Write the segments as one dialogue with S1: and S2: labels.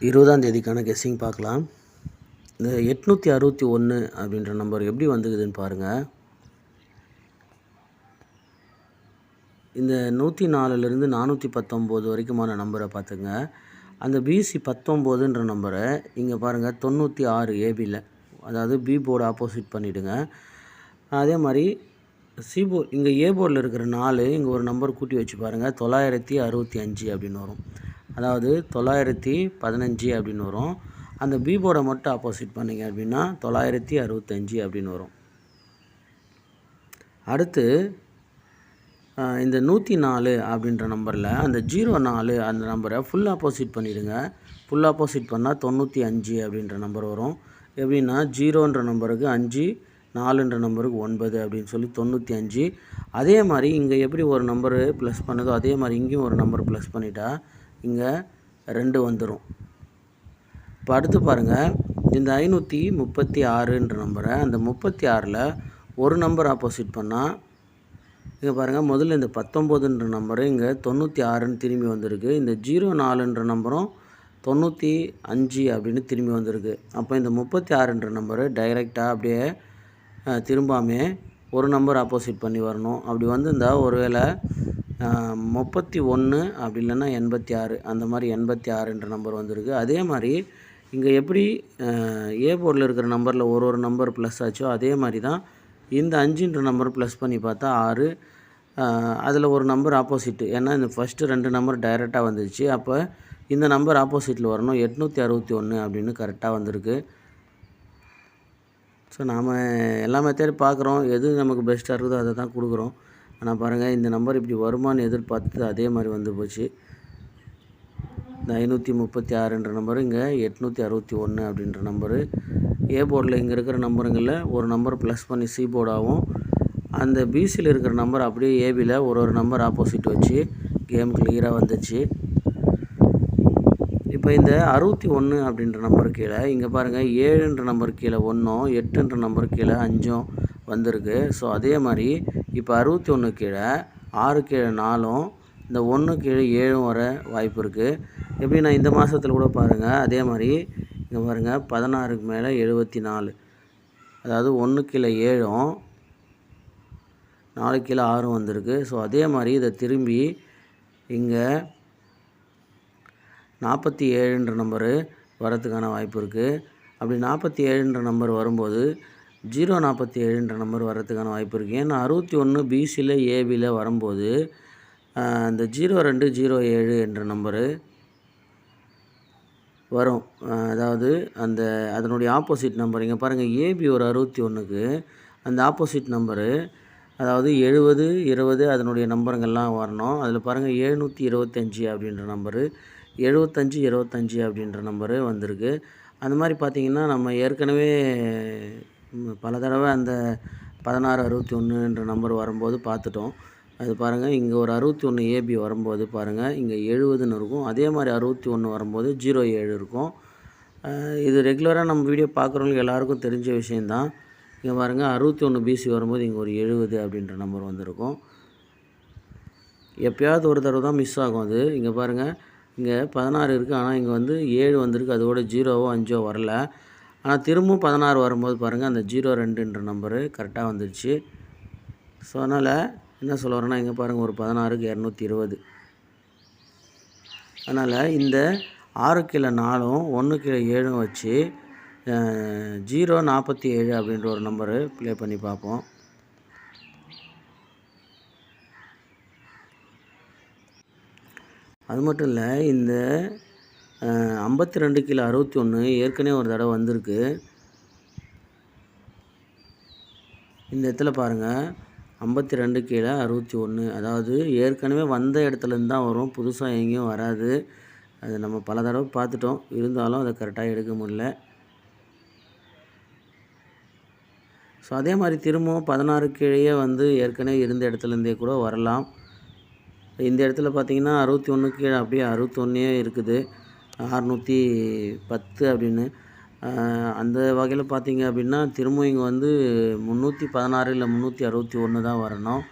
S1: 20ஆம் தேதிக்கான guessing பார்க்கலாம். இந்த 861 அப்படின்ற நம்பர் எப்படி வந்துக்குதுன்னு பாருங்கள். இந்த 104லேருந்து 419 வரைக்குமான நம்பரை பார்த்துங்க. அந்த பிசி 19ன்ற நம்பரை இங்கே பாருங்கள் 96 ஏபியில், அதாவது பி போர்டு ஆப்போசிட் பண்ணிவிடுங்க. அதே மாதிரி சி போர்டு இங்கே ஏ போர்டில் இருக்கிற 4 இங்கே ஒரு நம்பர் கூட்டி வச்சு பாருங்கள். 965 அப்படின்னு வரும். அதாவது 915 அப்படின்னு வரும். அந்த பி போர்டை மட்டும் ஆப்போசிட் பண்ணிங்க அப்படின்னா 965 அப்படின்னு வரும். அடுத்து இந்த 104 அப்படின்ற நம்பரில் அந்த 04 அந்த நம்பரை ஃபுல் ஆப்போசிட் பண்ணிவிடுங்க. ஃபுல் ஆப்போசிட் பண்ணால் 95 அப்படின்ற நம்பர் வரும். எப்படின்னா 0ன்ற நம்பருக்கு 5, 4ன்ற நம்பருக்கு 9 அப்படின்னு சொல்லி 95. அதே மாதிரி இங்கே எப்படி ஒரு நம்பரு ப்ளஸ் பண்ணுதோ அதே மாதிரி இங்கேயும் ஒரு நம்பர் ப்ளஸ் பண்ணிட்டா இங்கே 2 வந்துடும். இப்போ அடுத்து பாருங்கள், இந்த 536ன்ற நம்பரை அந்த 36ல் ஒரு நம்பர் ஆப்போசிட் பண்ணால் இங்கே பாருங்கள், முதல்ல இந்த 19ன்ற நம்பரு இங்கே 96ன்னு திரும்பி வந்திருக்கு. இந்த 04ன்ற நம்பரும் 95 அப்படின்னு திரும்பி வந்திருக்கு. அப்போ இந்த 36ன்ற நம்பரு டைரெக்டாக அப்படியே திரும்பாமே ஒரு நம்பர் ஆப்போசிட் பண்ணி வரணும். அப்படி வந்திருந்தால் ஒருவேளை 31 அப்படி இல்லைன்னா 86, அந்த மாதிரி 86ன்ற நம்பர் வந்திருக்கு. அதே மாதிரி இங்கே எப்படி ஏ போர்டில் இருக்கிற நம்பரில் ஒரு நம்பர் ப்ளஸ் ஆச்சோ அதே மாதிரி தான் இந்த 5ன்ற நம்பர் ப்ளஸ் பண்ணி பார்த்தா 6, அதில் ஒரு நம்பர் ஆப்போசிட்டு. ஏன்னா இந்த ஃபஸ்ட்டு 2 நம்பர் டைரெக்டாக வந்துடுச்சு. அப்போ இந்த நம்பர் ஆப்போசிட்டில் வரணும். 861 அப்படின்னு கரெக்டாக வந்திருக்கு. ஸோ நாம் எல்லா மெத்தேடும் பார்க்குறோம், எது நமக்கு பெஸ்ட்டாக இருக்குதோ அதை தான் கொடுக்குறோம். ஆனால் பாருங்கள், இந்த நம்பர் இப்படி வருமானு எதிர்பார்த்து அதே மாதிரி வந்து போச்சு. இந்த 536ன்ற நம்பரு இங்கே 861 அப்படின்ற நம்பரு ஏ போர்டில் இங்கே இருக்கிற நம்பருங்களில் ஒரு நம்பர் ப்ளஸ் பண்ணி சி போர்டாகவும் அந்த பிசியில் இருக்கிற நம்பர் அப்படியே ஏபியில் ஒரு நம்பர் ஆப்போசிட் வச்சு கேம் கிளியராக வந்துச்சு. இப்போ இந்த 61 அப்படின்ற நம்பர் கீழே இங்கே பாருங்கள் 7ன்ற நம்பர் கீழே 1ம் 8ன்ற நம்பர் கீழே 5ம் வந்திருக்கு. ஸோ அதே மாதிரி இப்போ 61 கீழே 6 கீழே 4ம் இந்த 1 கீழே 7ம் வர வாய்ப்பு இருக்குது. எப்படின்னா இந்த மாதத்தில் கூட பாருங்கள், அதே மாதிரி இங்கே பாருங்கள் 16க்கு மேலே 74, அதாவது 1 கீழே 7ம் 4 கீழே 6ம் வந்திருக்கு. ஸோ அதே மாதிரி இதை திரும்பி இங்கே 47ன்ற நம்பரு வரத்துக்கான வாய்ப்பு இருக்குது. அப்படி 47ன்ற நம்பர் வரும்போது 047ன்ற நம்பர் வரத்துக்கான வாய்ப்பு இருக்குது. ஏன்னா 61 பிசியில் ஏபியில் வரும்போது அந்த 0207 என்ற நம்பரு வரும். அதாவது அதனுடைய ஆப்போசிட் நம்பர் இங்கே பாருங்கள், ஏபி ஒரு 61க்கு அந்த ஆப்போசிட் நம்பரு, அதாவது 70, 20 அதனுடைய நம்பருங்கள்லாம் வரணும். அதில் பாருங்கள் 725 அப்படின்ற நம்பரு, 75, 25 அப்படின்ற நம்பரு வந்திருக்கு. அந்த மாதிரி பார்த்திங்கன்னா நம்ம ஏற்கனவே பல தடவை அந்த 1661ன்ற நம்பர் வரும்போது பார்த்துட்டோம். அது பாருங்கள், இங்கே ஒரு 61 ஏபி வரும்போது பாருங்கள் இங்கே 70ன்னு இருக்கும். அதே மாதிரி 61 வரும்போது 07 இருக்கும். இது ரெகுலராக நம்ம வீடியோ பார்க்குறவங்களுக்கு எல்லாருக்கும் தெரிஞ்ச விஷயந்தான். இங்கே பாருங்கள் 61 பிசி வரும்போது இங்கே ஒரு 70 அப்படின்ற நம்பர் வந்திருக்கும். எப்போயாவது ஒரு தடவை தான் மிஸ் ஆகும் அது. இங்கே பாருங்கள், இங்கே 16 இருக்குது, ஆனால் இங்கே வந்து 7 வந்திருக்கு. அதோட 0வோ 5ஓ வரல. ஆனால் திரும்பவும் 16 வரும்போது பாருங்கள் அந்த 02ன்ற நம்பரு கரெக்டாக வந்துடுச்சு. ஸோ அதனால் என்ன சொல்ல வரேன்னா, இங்கே பாருங்கள் ஒரு 16க்கு 220. அதனால் இந்த 6 கீழே 4ம் 1 கீழே 7ம் வச்சு 047 அப்படின்ற ஒரு நம்பரு ப்ளே பண்ணி பார்ப்போம். அது மட்டும் இல்லை, இந்த 52 கீழே 61 ஏற்கனவே ஒரு தடவை வந்திருக்கு. இந்த இடத்துல பாருங்கள் 52 கீழே 61, அதாவது ஏற்கனவே வந்த இடத்துலேருந்து தான் வரும், புதுசாக எங்கேயும் வராது. அது நம்ம பல தடவை பார்த்துட்டோம், இருந்தாலும் அதை கரெக்டாக எடுக்க முடியல. ஸோ அதே மாதிரி திரும்பவும் 16 கீழே வந்து ஏற்கனவே இருந்த இடத்துலேருந்தே கூட வரலாம். இந்த இடத்துல பார்த்திங்கன்னா 61 கீழே அப்படியே 61 இருக்குது, 610 அப்படின்னு. அந்த வகையில் பார்த்திங்க அப்படின்னா திரும்பவும் இங்கே வந்து 316 இல்லை 361 தான் வரணும்.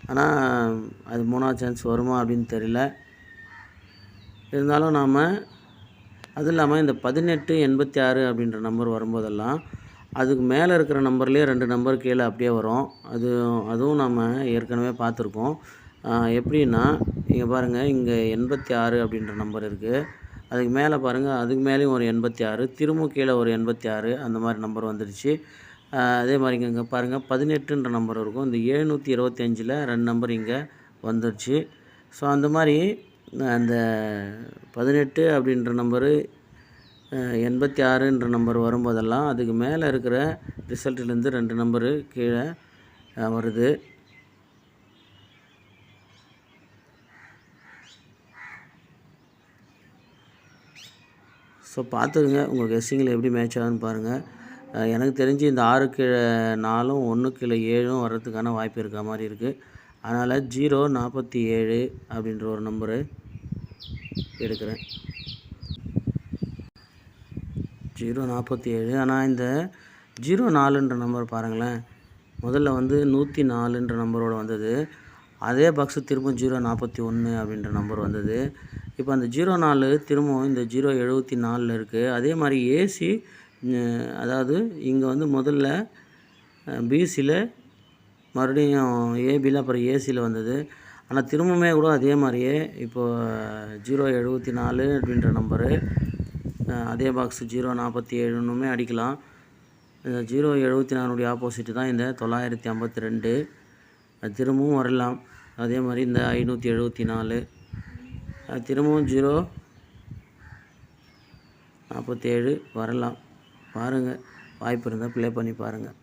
S1: ஆனால் அது 3ஆவது சான்ஸ் வருமா அப்படின்னு தெரியல. இருந்தாலும் நாம் அது இல்லாமல் இந்த 1886 அப்படின்ற நம்பர் வரும்போதெல்லாம் அதுக்கு மேலே இருக்கிற நம்பர்லேயே 2 நம்பர் கீழே அப்படியே வரும். அதுவும் நம்ம ஏற்கனவே பார்த்துருக்கோம். எப்படின்னா இங்கே பாருங்கள், இங்கே 86 அப்படின்ற நம்பர் இருக்குது. அதுக்கு மேலே பாருங்கள், அதுக்கு மேலேயும் ஒரு 86, திரும்பவும் கீழே ஒரு 86, அந்த மாதிரி நம்பர் வந்துடுச்சு. அதே மாதிரி இங்கே பாருங்கள் 18ன்ற நம்பர் இருக்கும். இந்த 725ல் 2 நம்பர் இங்கே வந்துடுச்சு. ஸோ அந்த மாதிரி அந்த 18 அப்படின்ற நம்பரு 86ன்ற நம்பர் வரும்போதெல்லாம் அதுக்கு மேலே இருக்கிற ரிசல்ட்லேருந்து 2 நம்பரு கீழே வருது. ஸோ பார்த்துக்குங்க, உங்கள் கெஸ்ஸிங்கில் எப்படி மேட்ச் ஆகுதுன்னு பாருங்கள். எனக்கு தெரிஞ்சு இந்த 6 கீழே 4ம் 1 கீழே 7ம் வர்றதுக்கான வாய்ப்பு இருக்க மாதிரி இருக்குது. அதனால் 047 அப்படின்ற ஒரு நம்பரு எடுக்கிறேன். 047. ஆனால் இந்த 04ன்ற நம்பர் பாருங்களேன், முதல்ல வந்து 104ன்ற நம்பரோடு வந்தது. அதே பாக்ஸு திரும்ப 041 அப்படின்ற நம்பர் வந்தது. இப்போ அந்த 04 திரும்பவும் இந்த 074 இருக்குது. அதே மாதிரி ஏசி, அதாவது இங்கே வந்து முதல்ல பிசியில், மறுபடியும் ஏபியில், அப்புறம் ஏசியில் வந்தது. ஆனால் திரும்பவுமே கூட அதே மாதிரியே இப்போது 074 அப்படின்ற நம்பரு அதே பாக்ஸ் 047ன்னுமே அடிக்கலாம். இந்த 074 ஆப்போசிட்டு தான் இந்த 952. அது திரும்பவும் வரலாம். அதே மாதிரி இந்த 574 திரும்பவும் 047 வரலாம். பாருங்கள், வாய்ப்பு இருந்தால் ப்ளே பண்ணி பாருங்கள்.